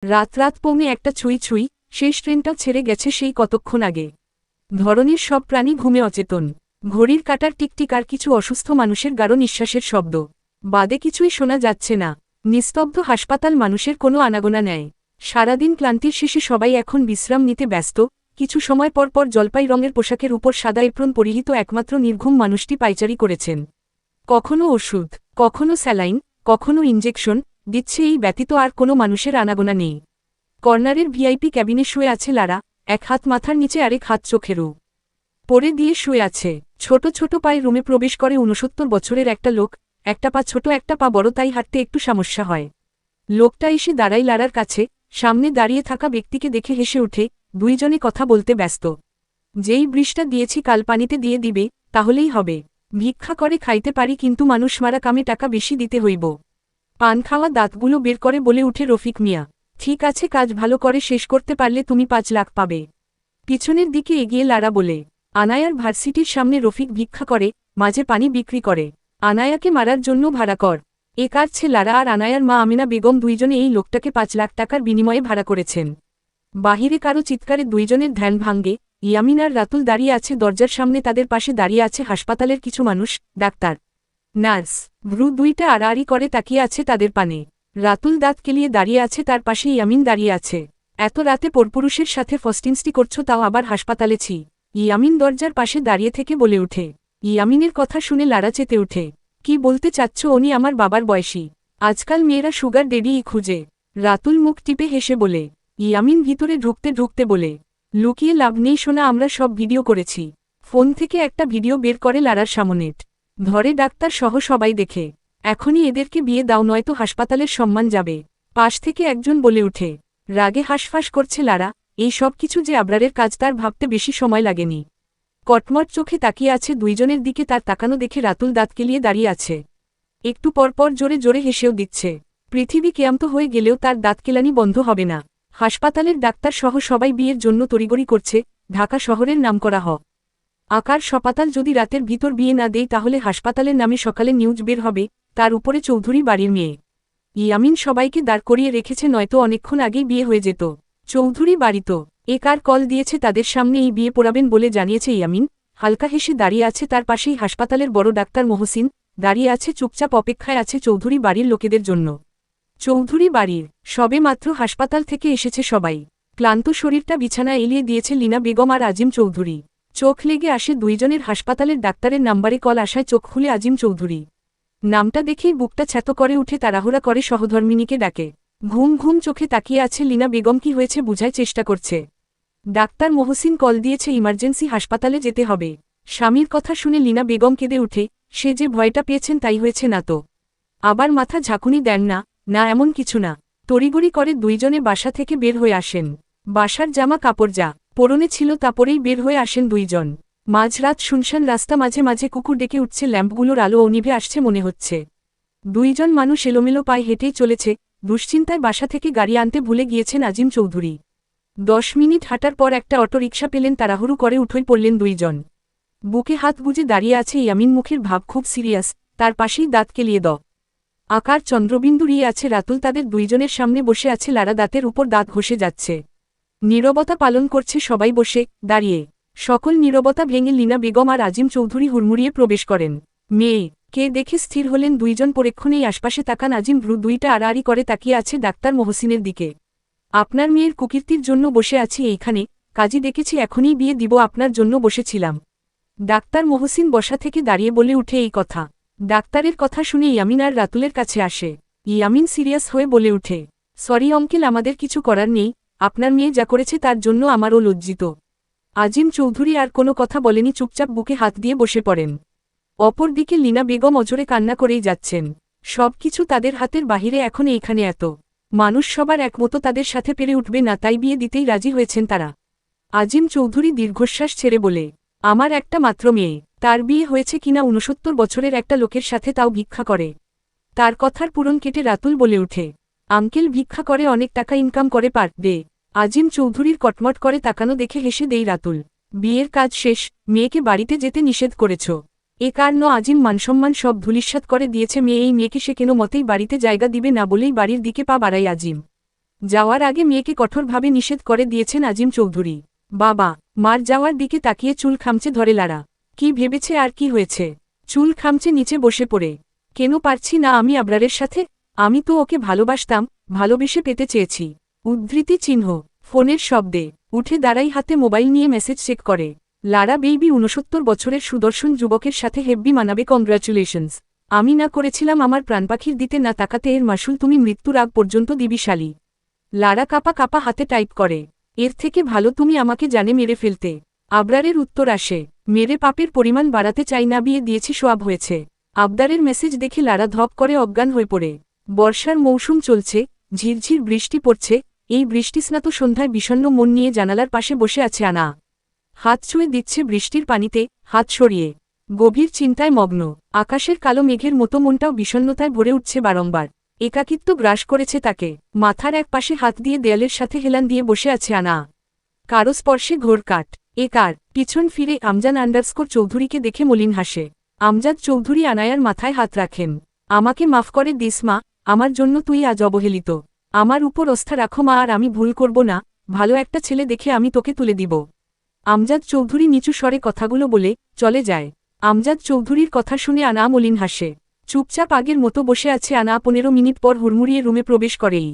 রাত পৌনে একটা ছুঁই ছুঁই, শেষ ট্রেনটাও ছেড়ে গেছে সেই কতক্ষণ আগে। ধরনের সব প্রাণী ঘুমে অচেতন। ঘড়ির কাঁটার টিকটিক আর কিছু অসুস্থ মানুষের গাঢ় নিঃশ্বাসের শব্দ। বাদে কিছুই শোনা যাচ্ছে না। নিস্তব্ধ হাসপাতাল, মানুষের কোনো আনাগোনা নেয়। সারাদিন ক্লান্তির শেষে সবাই এখন বিশ্রাম নিতে ব্যস্ত। কিছু সময় পর পর জলপাই রঙের পোশাকের উপর সাদা এপ্রন পরিহিত একমাত্র নির্ঘুম মানুষটি পায়চারি করেছেন। কখনো ওষুধ, কখনো স্যালাইন, কখনো ইঞ্জেকশন দিচ্ছে, এই ব্যতীত আর কোনো মানুষের আনাগোনা নেই। কর্নারের ভিআইপি ক্যাবিনে শুয়ে আছে লারা, এক হাত মাথার নিচে আরেক হাত চোখেরও পরে দিয়ে শুয়ে আছে। ছোট ছোট পায়ে রুমে প্রবেশ করে 69 বছরের একটা লোক। একটা পা ছোট, একটা পা বড়, তাই হাঁটতে একটু সমস্যা হয়। লোকটা এসে দাঁড়ায় লারার কাছে। সামনে দাঁড়িয়ে থাকা ব্যক্তিকে দেখে হেসে ওঠে। দুইজনে কথা বলতে ব্যস্ত। যেই বৃষ্টা দিয়েছি কাল পানিতে দিয়ে দিবে, তাহলেই হবে। ভিক্ষা করে খাইতে পারি, কিন্তু মানুষ মারা কামে টাকা বেশি দিতে হইব। পান খাওয়া দাঁতগুলো বের করে বলে উঠে রফিক মিয়া। ঠিক আছে, কাজ ভালো করে শেষ করতে পারলে তুমি 5 লাখ পাবে। পিছনের দিকে এগিয়ে লারা বলে, আনায়ার ভার্সিটির সামনে রফিক ভিক্ষা করে, মাঝে পানি বিক্রি করে। আনায়াকে মারার জন্য ভাড়া কর। এ কারছে লারা আর আনায়ার মা আমিনা বেগম দুইজনে এই লোকটাকে 5 লাখ টাকার বিনিময়ে ভাড়া করেছেন। বাহিরে কারো চিৎকারে দুইজনের ধ্যান ভাঙ্গে। ইয়ামিন আর রাতুল দাঁড়িয়ে আছে দরজার সামনে, তাদের পাশে দাঁড়িয়ে আছে হাসপাতালের কিছু মানুষ, ডাক্তার, নার্স। ভ্রু দুইটা আড়াআড়ি করে তাকিয়ে আছে তাদের পানে। রাতুল দাঁত কেলিয়ে দাঁড়িয়ে আছে, তার পাশে ইয়ামিন দাঁড়িয়ে আছে। এত রাতে পরপুরুষের সাথে ফস্টিনস্টি করছো, তাও আবার হাসপাতালে ছি। ইয়ামিন দরজার পাশে দাঁড়িয়ে থেকে বলে উঠে। ইয়ামিনের কথা শুনে লারা চেতে উঠে। কি বলতে চাচ্ছ? উনি আমার বাবার বয়সী। আজকাল মেয়েরা সুগার ডেডিই খুঁজে। রাতুল মুখ টিপে হেসে বলে। ইয়ামিন ভিতরে ঢুকতে ঢুকতে বলে, লুকিয়ে লাভ নেই শোনা, আমরা সব ভিডিও করেছি। ফোন থেকে একটা ভিডিও বের করে লারার সামনেট ধরে ডাক্তার সহ সবাই দেখে। এখনই এদেরকে বিয়ে দাও, নয়তো হাসপাতালের সম্মান যাবে। পাশ থেকে একজন বলে উঠে। রাগে হাঁসফাঁস করছে লারা। এই সব কিছু যে আবরারের কাজ, তার ভাবতে বেশি সময় লাগেনি। কটমট চোখে তাকিয়ে আছে দুইজনের দিকে। তার তাকানো দেখে রাতুল দাঁত কেলিয়ে দাঁড়িয়ে আছে। একটু পরপর জোরে জোরে হেসেও দিচ্ছে। পৃথিবী ক্লান্ত হয়ে গেলেও তার দাঁত কেলানি বন্ধ হবে না। হাসপাতালের ডাক্তার সহ সবাই বিয়ের জন্য তড়িগড়ি করছে। ঢাকা শহরের নামকরা আকার হাসপাতাল যদি রাতের ভিতর বিয়ে না দেয়, তাহলে হাসপাতালের নামে সকালে নিউজ বের হবে। তার উপরে চৌধুরী বাড়ির মেয়ে ইয়ামিন সবাইকে দাঁড় করিয়ে রেখেছে, নয়তো অনেকক্ষণ আগেই বিয়ে হয়ে যেত। চৌধুরী বাড়ি তো এ কার কল দিয়েছে তাদের সামনে এই বিয়ে পড়াবেন বলে জানিয়েছে ইয়ামিন। হালকা হেসে দাঁড়িয়ে আছে তার পাশেই হাসপাতালের বড় ডাক্তার মহসিন। দাঁড়িয়ে আছে চুপচাপ, অপেক্ষায় আছে চৌধুরী বাড়ির লোকেদের জন্য। চৌধুরী বাড়ির সবে মাত্র হাসপাতাল থেকে এসেছে সবাই। ক্লান্ত শরীরটা বিছানায় এলিয়ে দিয়েছে লীনা বেগম আর আজিম চৌধুরী। চোখ লেগে আসে দুইজনের। হাসপাতালের ডাক্তারের নাম্বারে কল আসায় চোখ খুলে আজিম চৌধুরী। নামটা দেখেই বুকটা ছ্যাত করে উঠে তাড়াহুড়া করে সহধর্মিনীকে ডাকে। ঘুম ঘুম চোখে তাকিয়ে আছে লীনা বেগম। কি হয়েছে বুঝার চেষ্টা করছে। ডাক্তার মহসিন কল দিয়েছে, ইমার্জেন্সি হাসপাতালে যেতে হবে। স্বামীর কথা শুনে লীনা বেগম কেঁদে উঠে। সে যে ভয়টা পেয়েছেন তাই হয়েছে না তো? আবার মাথা ঝাঁকুনি দেন না। না, এমন কিছু না। তড়িগড়ি করে দুইজনে বাসা থেকে বের হয়ে আসেন। বাসার জামা কাপড় যা পরনে ছিল তা পরেই বের হয়ে আসেন দুইজন। মাঝরাত শুনশান রাস্তা, মাঝে মাঝে কুকুর ডেকে উঠছে, ল্যাম্পগুলোর আলো নিভে আসছে মনে হচ্ছে। দুইজন মানুষ এলোমেলো পায়ে হেঁটেই চলেছে। দুশ্চিন্তায় বাসা থেকে গাড়ি আনতে ভুলে গিয়েছেন আজিম চৌধুরী। 10 মিনিট হাঁটার পর একটা অটো রিকশা পেলেন। তাড়াহুড়ো করে উঠে পড়লেন দুইজন। বুকে হাত গুজে দাঁড়িয়ে আছে ইয়ামিন, মুখের ভাব খুব সিরিয়াস। তার পাশেই দাঁত কেলিয়ে আকার চন্দ্রবিন্দু রিয়ে আছে রাতুল। তাদের দুইজনের সামনে বসে আছে লারা, দাঁতের উপর দাঁত ঘষে যাচ্ছে। নীরবতা পালন করছে সবাই বসে দাঁড়িয়ে। সকল নীরবতা ভেঙে লীনা বেগম আর আজিম চৌধুরী হুড়মুড়িয়ে প্রবেশ করেন। মেয়ে কে দেখে স্থির হলেন দুইজন। পরেক্ষণেই আশপাশে তাকান আজিম। ভ্রু দুইটা আড়াআড়ি করে তাকিয়ে আছে ডাক্তার মহসিনের দিকে। আপনার মেয়ের কুকীর্তির জন্য বসে আছি এইখানে। কাজী ডেকেছি, এখনই বিয়ে দিব, আপনার জন্য বসেছিলাম। ডাক্তার মহসিন বসা থেকে দাঁড়িয়ে বলে উঠে এই কথা। ডাক্তারের কথা শুনে ইয়ামিন আর রাতুলের কাছে আসে। ইয়ামিন সিরিয়াস হয়ে বলে উঠে, সরি অঙ্কেল, আমাদের কিছু করার নেই। আপনার মেয়ে যা করেছে তার জন্য আমারও লজ্জিত। আজিম চৌধুরী আর কোনো কথা বলেনি, চুপচাপ বুকে হাত দিয়ে বসে পড়েন। অপরদিকে লীনা বেগম অজরে কান্না করেই যাচ্ছেন। সব কিছু তাদের হাতের বাহিরে। এখন এইখানে এত মানুষ, সবার একমতো তাদের সাথে পেরে উঠবে না, তাই বিয়ে দিতেই রাজি হয়েছেন তারা। আজিম চৌধুরী দীর্ঘশ্বাস ছেড়ে বলে, আমার একটা মাত্র মেয়ে, তার বিয়ে হয়েছে কিনা 69 বছরের একটা লোকের সাথে, তাও ভিক্ষা করে। তার কথার পূরণ কেটে রাতুল বলে উঠে, আঙ্কেল ভিক্ষা করে অনেক টাকা ইনকাম করে পার ডে। আজিম চৌধুরীর কটমট করে তাকানো দেখে হেসে দেই রাতুল। বিয়ের কাজ শেষ, মেয়েকে বাড়িতে যেতে নিষেধ করেছ। এ কারণ আজিম মানসম্মান সব ধূলিসাৎ করে দিয়েছে। মেয়ে এই মেয়েকে সে কেন মতেই বাড়িতে জায়গা দিবে না বলেই বাড়ির দিকে পা বাড়াই আজিম। যাওয়ার আগে মেয়েকে কঠোরভাবে নিষেধ করে দিয়েছেন আজিম চৌধুরী। বাবা মার যাওয়ার দিকে তাকিয়ে চুল খামচে ধরে লারা। কি ভেবেছে আর কি হয়েছে? চুল খামচে নিচে বসে পড়ে। কেন পারছি না আমি আবরারের সাথে? আমি তো ওকে ভালোবাসতাম, ভালোবেসে পেতে চেয়েছি। উদ্ধৃতি চিহ্ন। ফোনের শব্দে উঠে দাঁড়াই, হাতে মোবাইল নিয়ে মেসেজ চেক করে। লারা বেবি 69 বছরের সুদর্শন যুবকের সাথে হেব্বি মানাবে, কংগ্রাচুলেশনস। আমি না করেছিলাম আমার প্রাণপাখির দিতে না তাকাতে, এর মাসুল তুমি মৃত্যুর আগ পর্যন্ত দিবি শালী। লারা কাপা কাপা হাতে টাইপ করে। এর থেকে ভালো তুমি আমাকে জানে মেরে ফেলতে। আবরারের উত্তর আসে, মেরে পাপের পরিমাণ বাড়াতে চাই না, বিয়ে দিয়েছি সোয়াব হয়েছে। আবদারের মেসেজ দেখে লারা ধপ করে অজ্ঞান হয়ে পড়ে। বর্ষার মৌসুম চলছে, ঝিরঝির বৃষ্টি পড়ছে। এই বৃষ্টিস্নাত সন্ধ্যায় বিষণ্ণ মন নিয়ে জানালার পাশে বসে আছে আনা। হাত ছুঁয়ে দিচ্ছে বৃষ্টির পানিতে, হাত সরিয়ে। গভীর চিন্তায় মগ্ন। আকাশের কালো মেঘের মতো মনটাও বিষণ্ণতায় ভরে উঠছে বারংবার। একাকিত্ব গ্রাস করেছে তাকে। মাথার এক পাশে হাত দিয়ে দেয়ালের সাথে হেলান দিয়ে বসে আছে আনা। কারো স্পর্শে ঘোর কাট। এ কার? পিছন ফিরে আমজান চৌধুরীকে দেখে মলিন হাসে। আমজাদ চৌধুরী আনায়ার মাথায় হাত রাখেন। আমাকে মাফ করে দিস মা, আমার জন্য তুই আজ অবহেলিত। আমার উপর আস্থা রাখো মা, আর আমি ভুল করব না। ভালো একটা ছেলে দেখে আমি তোকে তুলে দিব। আমজাদ চৌধুরী নিচু স্বরে কথাগুলো বলে চলে যায়। আমজাদ চৌধুরীর কথা শুনে আনা মলিন হাসে। চুপচাপ আগের মতো বসে আছে আনা। 15 মিনিট পর হুড়মুড়িয়ে রুমে প্রবেশ করেই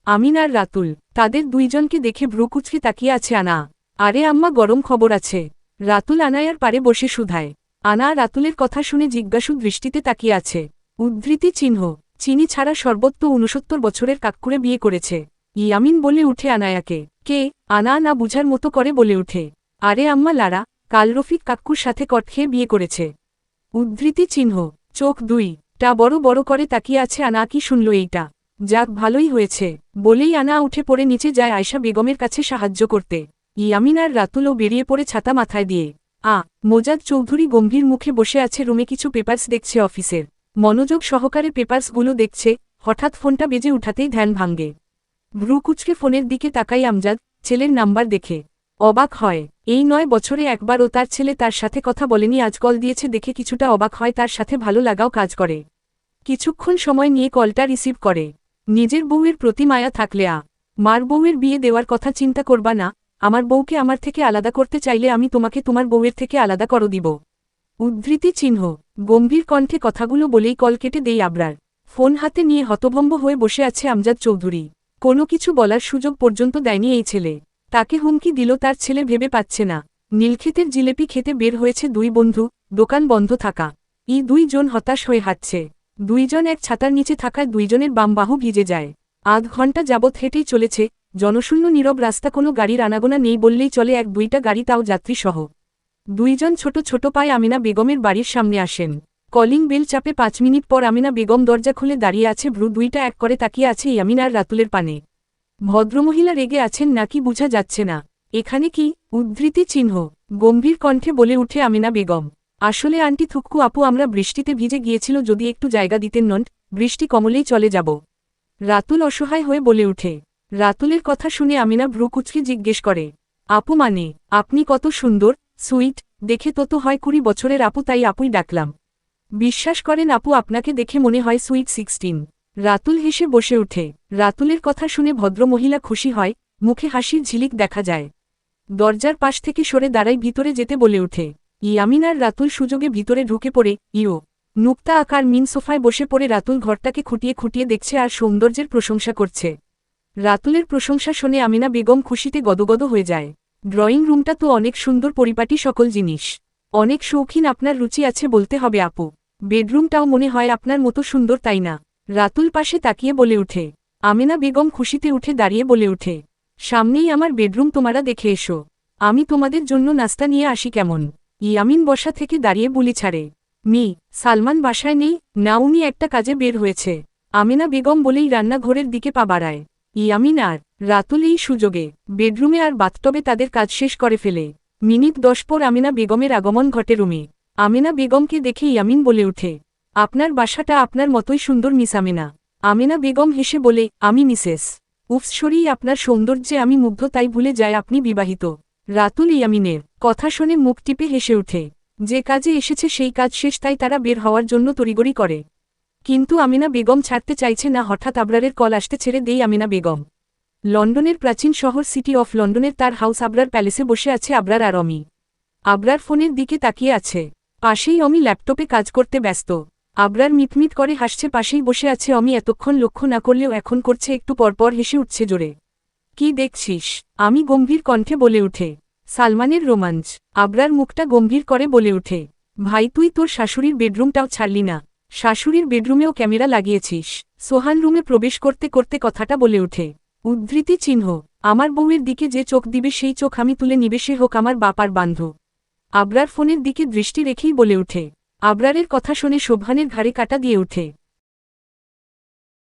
আমিন আর রাতুল। তাদের দুইজনকে দেখে ভ্রু কুচকে তাকিয়ে আছে আনা। আরে আম্মা, গরম খবর আছে। রাতুল আনায়ার পারে বসে শুধায়। আনা রাতুলের কথা শুনে জিজ্ঞাসু দৃষ্টিতে তাকিয়ে আছে। উদ্ধৃতি চিহ্ন। চিনি ছাড়া সর্বত্র 69 বছরের কাক্কুরে বিয়ে করেছে। ইয়ামিন বলে উঠে আনায়াকে। কে? আনা না বুঝার মতো করে বলে উঠে, আরে আম্মা, লারা কাল রফিক কাক্কুর সাথে কট খেয়ে বিয়ে করেছে। উদ্ধৃতি চিহ্ন। চোখ দুইটা বড় বড় করে তাকিয়ে আছে আনা। কি শুনল এইটা? যাক, ভালোই হয়েছে বলেই আনা উঠে পড়ে নিচে যায় আয়শা বেগমের কাছে সাহায্য করতে। ইয়ামিন আর রাতুলও বেরিয়ে পড়ে ছাতা মাথায় দিয়ে। মোজাদ চৌধুরী গম্ভীর মুখে বসে আছে রুমে, কিছু পেপার্স দেখছে অফিসের। মনোযোগ সহকারে পেপার্সগুলো দেখছে। হঠাৎ ফোনটা বেজে উঠাতেই ধ্যান ভাঙ্গে। ভ্রু কুচকে ফোনের দিকে তাকাই আমজাদ, ছেলের নাম্বার দেখে অবাক হয়। এই 9 বছরে একবারও তার ছেলে তার সাথে কথা বলেনি, আজ কল দিয়েছে দেখে কিছুটা অবাক হয়। তার সাথে ভালো লাগাও কাজ করে। কিছুক্ষণ সময় নিয়ে কলটা রিসিভ করে। নিজের বউয়ের প্রতি মায়া থাকলে মার বউয়ের বিয়ে দেওয়ার কথা চিন্তা করবা না। আমার বউকে আমার থেকে আলাদা করতে চাইলে আমি তোমাকে তোমার বউয়ের থেকে আলাদা করে দিব। উদ্ধৃতি চিহ্ন। গম্ভীর কণ্ঠে কথাগুলো বলেই কল কেটে দেই আবরার। ফোন হাতে নিয়ে হতভম্ব হয়ে বসে আছে আমজাদ চৌধুরী। কোনো কিছু বলার সুযোগ পর্যন্ত দেয়নি এই ছেলে। তাকে হুমকি দিল তার ছেলে ভেবে পাচ্ছে না। নীলক্ষেতের জিলেপি খেতে বের হয়েছে দুই বন্ধু, দোকান বন্ধ থাকা। দুইজন হতাশ হয়ে হাঁটছে। দুইজন এক ছাতার নিচে থাকায় দুইজনের বাম বাহু ভিজে যায়। আধ ঘণ্টা যাবৎ হেঁটেই চলেছে। জনশূন্য নীরব রাস্তা, কোনো গাড়ির আনাগোনা নেই বললেই চলে। 1-2টা গাড়ি, তাও যাত্রীসহ। দুইজন ছোট ছোট পায়ে আমিনা বেগমের বাড়ির সামনে আসেন। কলিং বেল চাপে 5 মিনিট পর আমিনা বেগম দরজা খুলে দাঁড়িয়ে আছে। ভ্রু দুইটা এক করে তাকিয়ে আছে ইয়ামিন আর রাতুলের পানে। ভদ্রমহিলা রেগে আছেন নাকি বুঝা যাচ্ছে না। এখানে কি? উদ্ধৃতি চিহ্ন। গম্ভীর কণ্ঠে বলে উঠে আমিনা বেগম, আসলে আন্টি থুক্কু আপু, আমরা বৃষ্টিতে ভিজে গিয়েছিল, যদি একটু জায়গা দিতেন নন, বৃষ্টি কমলেই চলে যাব। রাতুল অসহায় হয়ে বলে উঠে। রাতুলের কথা শুনে আমিনা ভ্রু কুচকে জিজ্ঞেস করে, আপু মানে? আপনি কত সুন্দর, সুইট, দেখে তো হয় 20 বছরের আপু, তাই আপুই ডাকলাম। বিশ্বাস করেন আপু, আপনাকে দেখে মনে হয় সুইট 16। রাতুল হেসে বসে উঠে। রাতুলের কথা শুনে ভদ্রমহিলা খুশি হয়, মুখে হাসির ঝিলিক দেখা যায়। দরজার পাশ থেকে সরে দাঁড়াই ভিতরে যেতে বলে উঠে। ইয়ামিন আর রাতুল সুযোগে ভিতরে ঢুকে পড়ে। নুক্তা আকার মিন সোফায় বসে পড়ে রাতুল ঘরটাকে খুঁটিয়ে খুঁটিয়ে দেখছে আর সৌন্দর্যের প্রশংসা করছে। রাতুলের প্রশংসা শুনে আমিনা বেগম খুশিতে গদগদ হয়ে যায়। ড্রয়িং রুমটা তো অনেক সুন্দর, পরিপাটি সকল জিনিস। অনেক শৌখিন, আপনার রুচি আছে বলতে হবে আপু। বেডরুমটাও মনে হয় আপনার মতো সুন্দর, তাই না? রাতুল পাশে তাকিয়ে বলে উঠে। আমিনা বেগম খুশিতে উঠে দাঁড়িয়ে বলে উঠে, সামনেই আমার বেডরুম, তোমরা দেখে এসো। আমি তোমাদের জন্য নাস্তা নিয়ে আসি কেমন? ইয়ামিন বসা থেকে দাঁড়িয়ে বুলি ছাড়ে। সালমান বাসায় নেই না, উনি একটা কাজে বের হয়েছে। আমিনা বেগম বলেই রান্নাঘরের দিকে পা বাড়ায়। ইয়ামিন আর রাতুল এই সুযোগে বেডরুমে আর বাথটবে তাদের কাজ শেষ করে ফেলে। মিনিট 10 পর আমিনা বেগমের আগমন ঘটে রুমে। আমিনা বেগমকে দেখে ইয়ামিন বলে উঠে, আপনার বাসাটা আপনার মতোই সুন্দর মিস আমিনা। আমিনা বেগম হেসে বলে, আমি মিসেস। উফসরি, আপনার সৌন্দর্যে আমি মুগ্ধ, তাই ভুলে যায় আপনি বিবাহিত। রাতুল ইয়ামিনের কথা শুনে মুখ টিপে হেসে ওঠে। যে কাজে এসেছে সেই কাজ শেষ, তাই তারা বের হওয়ার জন্য তড়িগড়ি করে। কিন্তু আমিনা বেগম ছাড়তে চাইছে না। হঠাৎ আবরারের কল আসতে ছেড়ে দেই আমিনা বেগম। লন্ডনের প্রাচীন শহর সিটি অফ লন্ডনের তার হাউস আবরার প্যালেসে বসে আছে আবরার আর অমি। আবরার ফোনের দিকে তাকিয়ে আছে। পাশেই অমি ল্যাপটপে কাজ করতে ব্যস্ত। আবরার মিটমিট করে হাসছে, পাশেই বসে আছে অমি। এতক্ষণ লক্ষ্য না করলেও এখন করছে, একটু পরপর হেসে উঠছে জোরে। কি দেখছিস? আমি গম্ভীর কণ্ঠে বলে উঠে। সালমানের রোমাঞ্চ। আবরার মুখটা গম্ভীর করে বলে উঠে, ভাই তুই তোর শাশুড়ির বেডরুমটাও ছাড়লি না। শাশুড়ির বেডরুমেও ক্যামেরা লাগিয়েছিস। সোহান রুমে প্রবেশ করতে করতে কথাটা বলে উঠে। উদ্ধৃতি চিহ্ন, আমার বউয়ের দিকে যে চোখ দিবে সেই চোখ আমি তুলে নিবে, সে হোক আমার বাপার বান্ধব। আবরার ফোনের দিকে দৃষ্টি রেখেই বলে উঠে। আবরারের কথা শুনে শোভানের ঘাড়ে কাটা দিয়ে ওঠে।